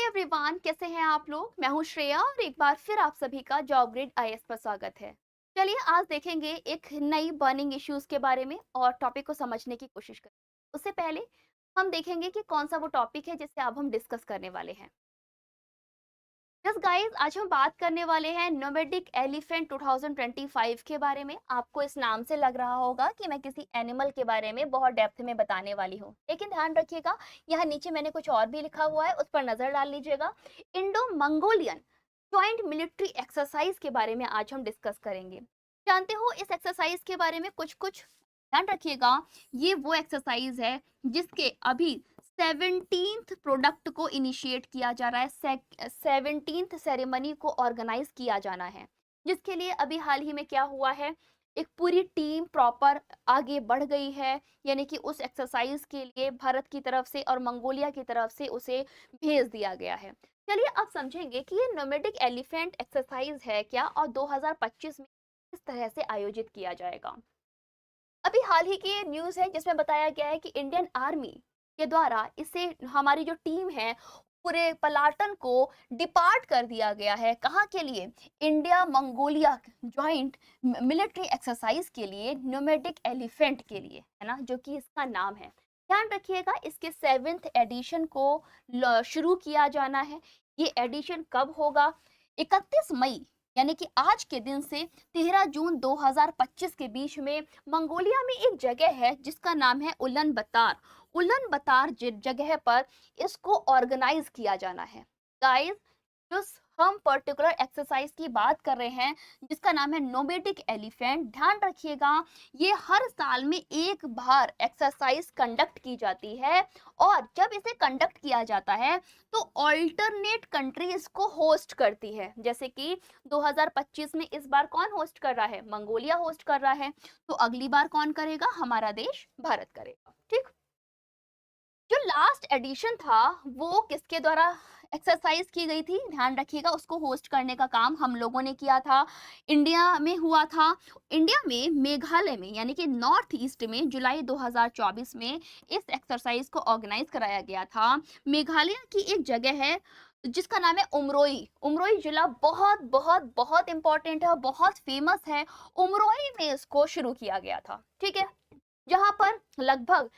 Hi everyone, कैसे हैं आप लोग। मैं हूं श्रेया और एक बार फिर आप सभी का जॉब ग्रिड आईएएस पर स्वागत है। चलिए आज देखेंगे एक नई बर्निंग इश्यूज के बारे में और टॉपिक को समझने की कोशिश करें। उससे पहले हम देखेंगे कि कौन सा वो टॉपिक है जिसे अब हम डिस्कस करने वाले हैं। यस गाइस, आज हम बात करने वाले हैं नोमैडिक एलिफेंट 2025 के बारे में। आपको इस नाम से लग रहा होगा कि मैं किसी एनिमल के बारे में बहुत डेप्थ में बताने वाली हूँ, लेकिन ध्यान रखिएगा यहाँ नीचे मैंने कुछ और भी लिखा हुआ है, उस पर नजर डाल लीजिएगा। Indo Mongolian joint military exercise के बारे में आज हम डिस्कस करेंगे। जानते हो इस एक्सरसाइज के बारे में कुछ कुछ ध्यान रखिएगा। ये वो एक्सरसाइज है जिसके अभी 17th प्रोडक्ट को इनिशिएट किया जा रहा है, 17th सेरेमनी को ऑर्गेनाइज किया जाना है, जिसके लिए अभी हाल ही में क्या हुआ है, एक पूरी टीम प्रॉपर आगे बढ़ गई है। यानी कि उस एक्सरसाइज के लिए भारत की तरफ से और मंगोलिया की तरफ से उसे भेज दिया गया है। चलिए अब समझेंगे कि ये नोमैडिक एलिफेंट एक्सरसाइज है क्या और 2025 में किस तरह से आयोजित किया जाएगा। अभी हाल ही की न्यूज़ है जिसमें बताया गया है कि इंडियन आर्मी के द्वारा इसे हमारी जो टीम है पूरे पलाटन को डिपार्ट कर दिया गया है। कहाँ के लिए? India Mongolia joint military exercise के लिए, नोमैडिक एलिफेंट के लिए, है ना, जो कि इसका नाम है। ध्यान रखिएगा इसके 7th एडिशन को शुरू किया जाना है। ये एडिशन कब होगा? 31 मई यानी कि आज के दिन से 13 जून 2025 के बीच में मंगोलिया में एक जगह है जिसका नाम है उलन बतार। उलन बतार जगह पर इसको ऑर्गेनाइज किया जाना है। गाइस, जो हम पर्टिकुलर एक्सरसाइज की बात कर रहे हैं जिसका नाम है नोमैडिक एलिफेंट, ध्यान रखिएगा ये हर साल में एक बार एक्सरसाइज कंडक्ट की जाती है। और जब इसे कंडक्ट किया जाता है तो ऑल्टरनेट कंट्री इसको होस्ट करती है। जैसे कि 2025 में इस बार कौन होस्ट कर रहा है? मंगोलिया होस्ट कर रहा है। तो अगली बार कौन करेगा? हमारा देश भारत करेगा। ठीक। जो लास्ट एडिशन था वो किसके द्वारा एक्सरसाइज की गई थी? ध्यान रखिएगा उसको होस्ट करने का काम हम लोगों ने किया था। इंडिया में हुआ था। इंडिया में मेघालय में यानी कि नॉर्थ ईस्ट में जुलाई 2024 में इस एक्सरसाइज को ऑर्गेनाइज कराया गया था। मेघालय की एक जगह है जिसका नाम है उमरोई। उमरोई जिला बहुत बहुत बहुत इंपॉर्टेंट है, बहुत फेमस है। उमरोई में इसको शुरू किया गया था। ठीक है। जहां पर लगभग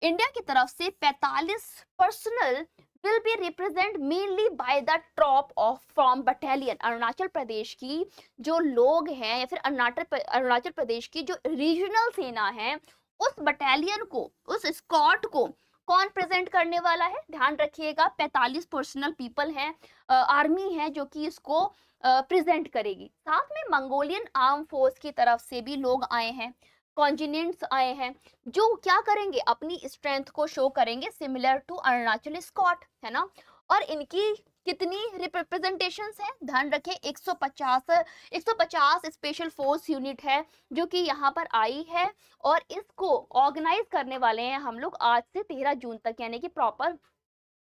इंडिया की तरफ से 45 personal will be represent mainly by the troop of from battalion. Arunachal Pradesh की जो लोग हैं या फिर अरुणाचल प्रदेश की जो रीजनल सेना है उस बटालियन को, उस स्क्वाड को कौन प्रेजेंट करने वाला है? ध्यान रखिएगा 45 पर्सनल पीपल हैं, आर्मी है जो कि इसको प्रेजेंट करेगी। साथ में मंगोलियन आर्म फोर्स की तरफ से भी लोग आए हैं, कॉन्टिनेंट्स आए हैं, जो क्या करेंगे? अपनी स्ट्रेंथ को शो करेंगे सिमिलर टू अरुणाचल स्क्वाड, है ना। और इनकी कितनी रिप्रेजेंटेशंस है? ध्यान रखें 150 स्पेशल फोर्स यूनिट है जो कि यहाँ पर आई है। और इसको ऑर्गेनाइज करने वाले हैं हम लोग आज से 13 जून तक, यानी कि प्रॉपर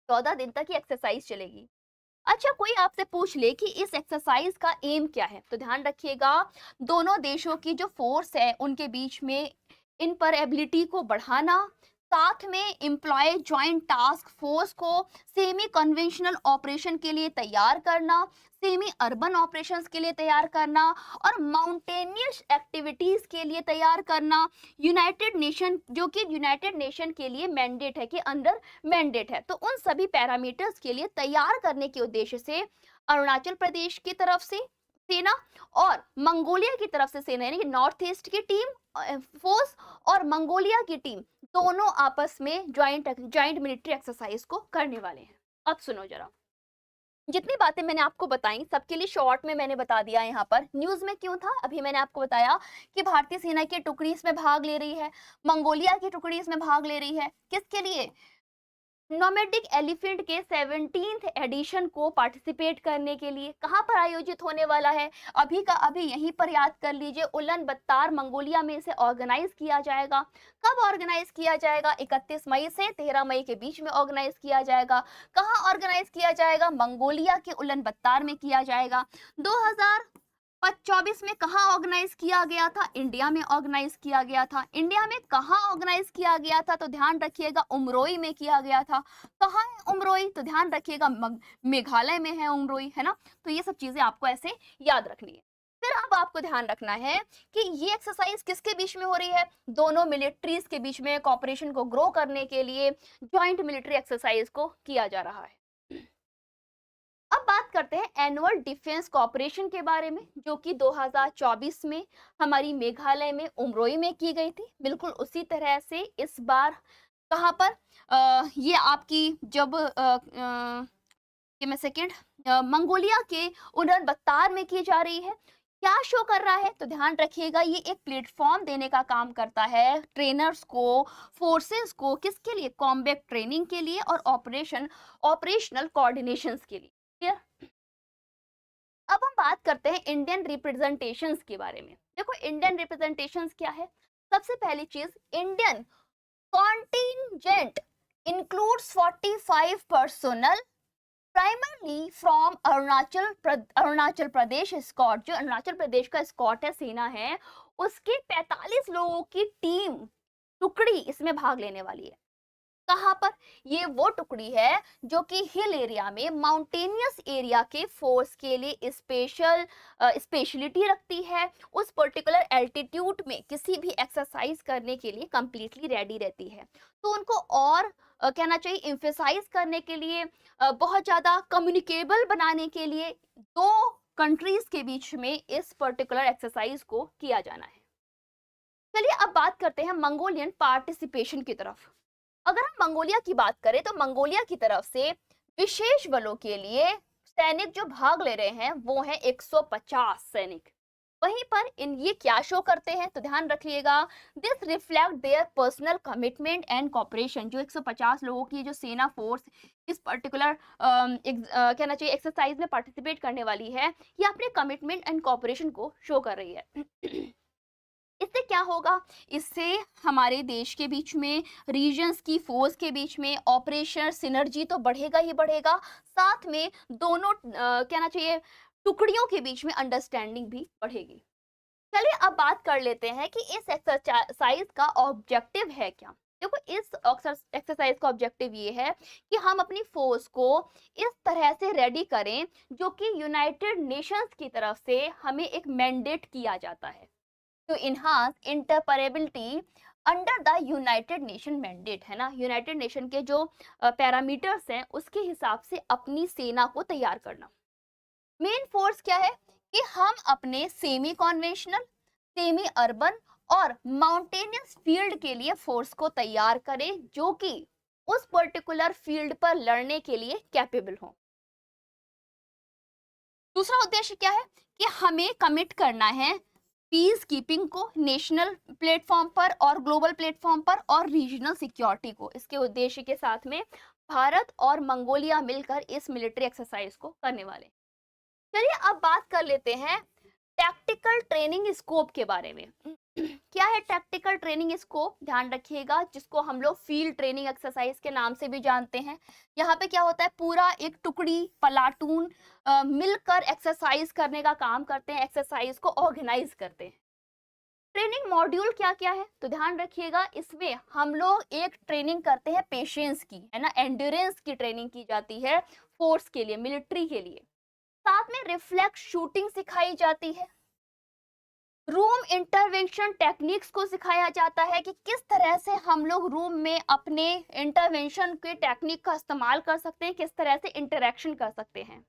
14 दिन तक ये एक्सरसाइज चलेगी। अच्छा, कोई आपसे पूछ ले कि इस एक्सरसाइज का एम क्या है, तो ध्यान रखिएगा दोनों देशों की जो फोर्स है उनके बीच में इन पर एबिलिटी को बढ़ाना, साथ में एम्प्लॉय ज्वाइंट टास्क फोर्स को सेमी कन्वेंशनल ऑपरेशन के लिए तैयार करना, सेमी अर्बन ऑपरेशंस के लिए तैयार करना और माउंटेनियस एक्टिविटीज के लिए तैयार करना। यूनाइटेड नेशन, जो कि यूनाइटेड नेशन के लिए मैंडेट है, कि अंडर मैंडेट है, तो उन सभी पैरामीटर्स के लिए तैयार करने के उद्देश्य से अरुणाचल प्रदेश की तरफ से सेना और मंगोलिया की तरफ से सेना, यानी कि नॉर्थ ईस्ट की टीम फोर्स और मंगोलिया की टीम दोनों आपस में ज्वाइंट मिलिट्री एक्सरसाइज को करने वाले हैं। अब सुनो जरा, जितनी बातें मैंने आपको बताई सबके लिए शॉर्ट में मैंने बता दिया। यहाँ पर न्यूज में क्यों था अभी मैंने आपको बताया कि भारतीय सेना की टुकड़ी इसमें भाग ले रही है, मंगोलिया की टुकड़ी इसमें भाग ले रही है। किसके लिए? नोमैडिक एलिफेंट के 17th एडिशन को पार्टिसिपेट करने के लिए। कहां पर आयोजित होने वाला है? अभी का अभी यहीं पर याद कर लीजिए, उलन बत्तार मंगोलिया में इसे ऑर्गेनाइज किया जाएगा। कब ऑर्गेनाइज किया जाएगा? 31 मई से 13 मई के बीच में ऑर्गेनाइज किया जाएगा। कहां ऑर्गेनाइज किया जाएगा? मंगोलिया के उलन बत्तार में किया जाएगा। 24 में कहाँ ऑर्गेनाइज किया गया था? इंडिया में ऑर्गेनाइज किया गया था। इंडिया में कहाँ ऑर्गेनाइज किया गया था? तो ध्यान रखिएगा उमरोई में किया गया था। कहाँ है उमरोई? तो ध्यान रखिएगा मेघालय में है उमरोई, है ना? तो ये सब चीजें आपको ऐसे याद रखनी है। फिर अब आपको ध्यान रखना है कि ये एक्सरसाइज किसके बीच में हो रही है? दोनों मिलिट्रीज के बीच में कॉपरेशन को ग्रो करने के लिए ज्वाइंट मिलिट्री एक्सरसाइज को किया जा रहा है। अब बात करते हैं एनुअल डिफेंस कॉपरेशन के बारे में, जो कि 2024 में हमारी मेघालय में उमरोई में की गई थी। बिल्कुल उसी तरह से इस बार कहाँ पर ये आपकी जब मैं सेकेंड मंगोलिया के उलानबत्तार में की जा रही है। क्या शो कर रहा है? तो ध्यान रखिएगा ये एक प्लेटफॉर्म देने का काम करता है ट्रेनर्स को, फोर्सेस को, किसके लिए? कॉम्बैट ट्रेनिंग के लिए और ऑपरेशनल कोऑर्डिनेशंस के लिए। क्लियर? अब हम बात करते हैं इंडियन रिप्रेजेंटेशंस के बारे में। देखो इंडियन रिप्रेजेंटेशंस क्या है? सबसे पहली चीज, Indian contingent includes 45 personnel primarily from Arunachal Pradesh Scouts. जो अरुणाचल प्रदेश का स्कॉट है, सेना है, उसके 45 लोगों की टीम, टुकड़ी इसमें भाग लेने वाली है। कहां पर? ये वो टुकड़ी है जो कि हिल एरिया में, माउंटेनियस एरिया के फोर्स के लिए स्पेशलिटी रखती है। उस पर्टिकुलर एल्टीट्यूड में किसी भी एक्सरसाइज करने के लिए कंप्लीटली रेडी रहती है। तो उनको और कहना चाहिए एम्फेसाइज करने के लिए, बहुत ज्यादा कम्युनिकेबल बनाने के लिए दो कंट्रीज के बीच में इस पर्टिकुलर एक्सरसाइज को किया जाना है। चलिए अब बात करते हैं मंगोलियन पार्टिसिपेशन की तरफ। अगर हम मंगोलिया की बात करें तो मंगोलिया की तरफ से विशेष बलों के लिए सैनिक जो भाग ले रहे हैं वो हैं 150 सैनिक। वहीं पर ये क्या शो करते हैं? तो ध्यान रखिएगा, this reflect their personal commitment and cooperation. जो 150 लोगों की जो सेना फोर्स इस पर्टिकुलर कहना चाहिए एक्सरसाइज में पार्टिसिपेट करने वाली है, ये अपने कमिटमेंट एंड कॉपरेशन को शो कर रही है। इससे क्या होगा? इससे हमारे देश के बीच में, रीजन्स की फोर्स के बीच में ऑपरेशन सिनर्जी तो बढ़ेगा ही बढ़ेगा, साथ में दोनों कहना चाहिए टुकड़ियों के बीच में अंडरस्टैंडिंग भी बढ़ेगी। चलिए अब बात कर लेते हैं कि इस एक्सरसाइज का ऑब्जेक्टिव है क्या। देखो इस एक्सरसाइज का ऑब्जेक्टिव ये है कि हम अपनी फोर्स को इस तरह से रेडी करें जो कि यूनाइटेड नेशंस की तरफ से हमें एक मैंडेट किया जाता है, to enhance interoperability under the United Nation mandate, है ना। यूनाइटेड नेशन के जो पैरामीटर्स हैं उसके हिसाब से अपनी सेना को तैयार करना। मेन फोर्स क्या है कि हम अपने सेमी कॉन्वेंशनल, सेमी अर्बन और माउंटेनियस फील्ड के लिए फोर्स को तैयार करें जो कि उस पर्टिकुलर फील्ड पर लड़ने के लिए कैपेबल हो। दूसरा उद्देश्य क्या है कि हमें कमिट करना है पीस कीपिंग को नेशनल प्लेटफॉर्म पर और ग्लोबल प्लेटफॉर्म पर, और रीजनल सिक्योरिटी को। इसके उद्देश्य के साथ में भारत और मंगोलिया मिलकर इस मिलिट्री एक्सरसाइज को करने वाले। चलिए अब बात कर लेते हैं टैक्टिकल ट्रेनिंग स्कोप के बारे में। क्या है टैक्टिकल ट्रेनिंग स्कोप? ध्यान रखिएगा, जिसको हम लोग फील्ड ट्रेनिंग एक्सरसाइज के नाम से भी जानते हैं। यहाँ पे क्या होता है, पूरा एक टुकड़ी, प्लाटून मिलकर एक्सरसाइज करने का काम करते हैं, एक्सरसाइज को ऑर्गेनाइज करते हैं। ट्रेनिंग मॉड्यूल क्या क्या है? तो ध्यान रखिएगा, इसमें हम लोग एक ट्रेनिंग करते हैं पेशेंस की, है ना, एंड्योरेंस की ट्रेनिंग की जाती है फोर्स के लिए, मिलिट्री के लिए। साथ में रिफ्लेक्स शूटिंग सिखाई जाती है, रूम इंटरवेंशन टेक्निक्स को सिखाया जाता है कि किस तरह से हम लोग रूम में अपने इंटरवेंशन के टेक्निक का इस्तेमाल कर सकते हैं, किस तरह से इंटरेक्शन कर सकते हैं।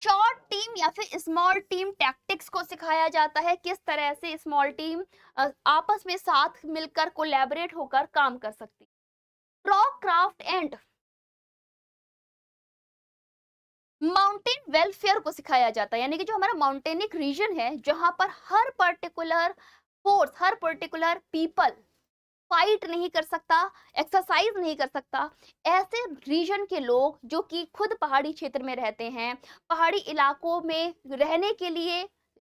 शॉर्ट टीम या फिर स्मॉल टीम टैक्टिक्स को सिखाया जाता है, किस तरह से स्मॉल टीम आपस में साथ मिलकर कोलैबोरेट होकर काम कर सकती है। Rock craft and mountain welfare को सिखाया जाता है, यानी कि जो हमारा माउंटेनिक रीजन है जहां पर हर पर्टिकुलर फोर्स, हर पर्टिकुलर पीपल फाइट नहीं कर सकता, एक्सरसाइज नहीं कर सकता, ऐसे रीजन के लोग जो कि खुद पहाड़ी क्षेत्र में रहते हैं, पहाड़ी इलाकों में रहने के लिए,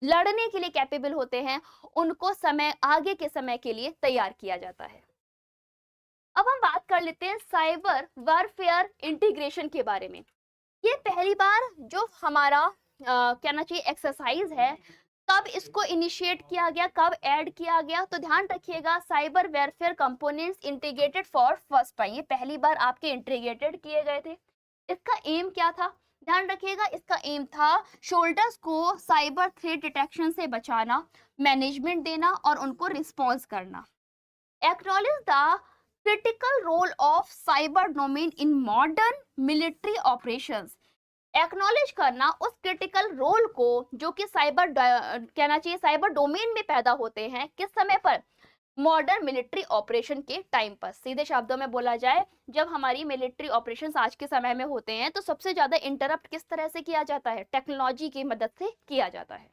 लड़ने के लिए कैपेबल होते हैं, उनको समय, आगे के समय के लिए तैयार किया जाता है। अब हम बात कर लेते हैं साइबर वारफेयर इंटीग्रेशन के बारे में। ये पहली बार जो हमारा कहना चाहिए एक्सरसाइज है कब इसको इनिशिएट किया गया, कब ऐड किया गया, तो ध्यान रखिएगा cyber warfare components integrated for first time, ये पहली बार आपके इंटीग्रेटेड किए गए थे। इसका एम क्या था, ध्यान रखिएगा, इसका एम था शोल्डर्स को साइबर थ्रेट डिटेक्शन से बचाना, मैनेजमेंट देना और उनको रिस्पॉन्स करना। Acknowledge the critical role of cyber domain in modern military operations, acknowledge करना उस क्रिटिकल रोल को जो कि साइबर कहना चाहिए साइबर डोमेन में पैदा होते हैं, किस समय पर, मॉडर्न मिलिट्री ऑपरेशन के टाइम पर। सीधे शब्दों में बोला जाए, जब हमारी मिलिट्री ऑपरेशंस आज के समय में होते हैं तो सबसे ज्यादा इंटरप्ट किस तरह से किया जाता है, टेक्नोलॉजी की मदद से किया जाता है।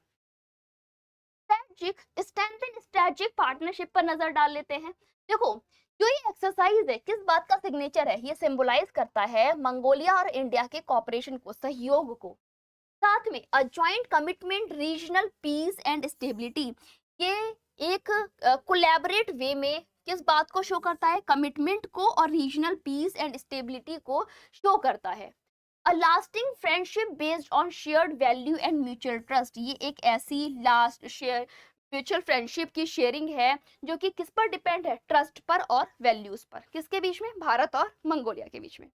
स्ट्रेटेजिक पार्टनरशिप पर नजर डाल लेते हैं। देखो, जो ये एक्सरसाइज है किस बात का सिग्नेचर है, ये सिंबलाइज करता है मंगोलिया और इंडिया के कॉपरेशन को, सहयोग को, साथ में a joint commitment regional piece and stability. ये एक कोलैबोरेट वे में किस बात को शो करता है, कमिटमेंट को और रीजनल पीस एंड स्टेबिलिटी को शो करता है। अ lasting friendship based on shared value and mutual trust, ये एक ऐसी लास्ट शेयर म्यूचुअल फ्रेंडशिप की शेयरिंग है जो कि किस पर डिपेंड है, ट्रस्ट पर और वैल्यूज पर, किसके बीच में, भारत और मंगोलिया के बीच में।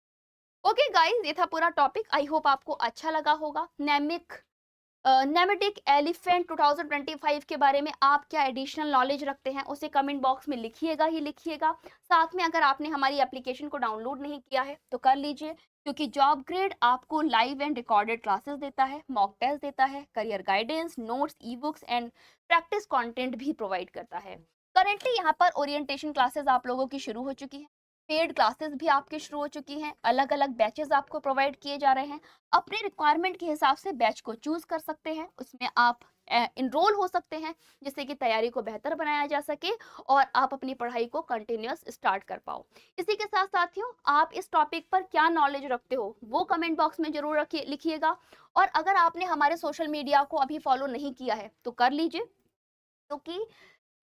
ओके गाइस, ये था पूरा टॉपिक, आई होप आपको अच्छा लगा होगा। नेमेटिक एलिफेंट 2025 के बारे में आप क्या एडिशनल नॉलेज रखते हैं उसे कमेंट बॉक्स में लिखिएगा ही लिखिएगा। साथ में अगर आपने हमारी एप्लीकेशन को डाउनलोड नहीं किया है तो कर लीजिए, क्योंकि जॉब ग्रेड आपको लाइव एंड रिकॉर्डेड क्लासेस देता है, मॉक टेस्ट देता है, career guidance, notes, e books and practice content भी प्रोवाइड करता है। करेंटली यहाँ पर ओरिएंटेशन क्लासेस आप लोगों की शुरू हो चुकी है, पेड क्लासेस भी आपकी शुरू हो चुकी हैं, अलग अलग बैचेस आपको प्रोवाइड किए जा रहे हैं। अपने रिक्वायरमेंट के हिसाब से बैच को चूज कर सकते हैं, उसमें आप इनरोल हो सकते हैं, जिससे कि तैयारी को बेहतर बनाया जा सके और आप अपनी पढ़ाई को कंटिन्यूअस स्टार्ट कर पाओ। इसी के साथ साथियों, आप इस टॉपिक पर क्या नॉलेज रखते हो वो कमेंट बॉक्स में जरूर लिखिएगा। और अगर आपने हमारे सोशल मीडिया को अभी फॉलो नहीं किया है तो कर लीजिए, क्योंकि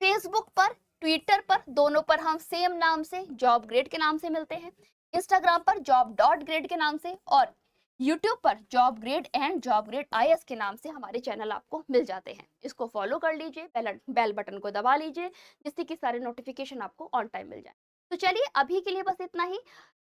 फेसबुक पर, ट्विटर पर, दोनों पर हम सेम नाम से जॉब ग्रेड के नाम से मिलते हैं। इंस्टाग्राम पर जॉब डॉट ग्रेड के नाम से और यूट्यूब पर job grade and job grade IAS के नाम से हमारे चैनल आपको मिल जाते हैं। इसको फॉलो कर लीजिए, बेल बटन को दबा लीजिए, जिससे कि सारे नोटिफिकेशन आपको ऑन टाइम मिल जाए। तो चलिए अभी के लिए बस इतना ही।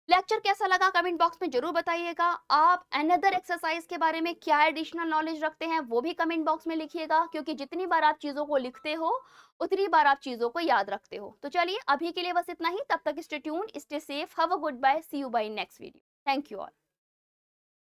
लेक्चर कैसा लगा कमेंट बॉक्स में जरूर बताइएगा। आप अनदर एक्सरसाइज के बारे में क्या एडिशनल नॉलेज रखते हैं वो भी कमेंट बॉक्स में लिखिएगा, क्योंकि जितनी बार आप चीजों को लिखते हो उतनी बार आप चीजों को याद रखते हो। तो चलिए अभी के लिए बस इतना ही, तब तक stay tuned, stay safe, have a good bye, see you by next video. Thank you all.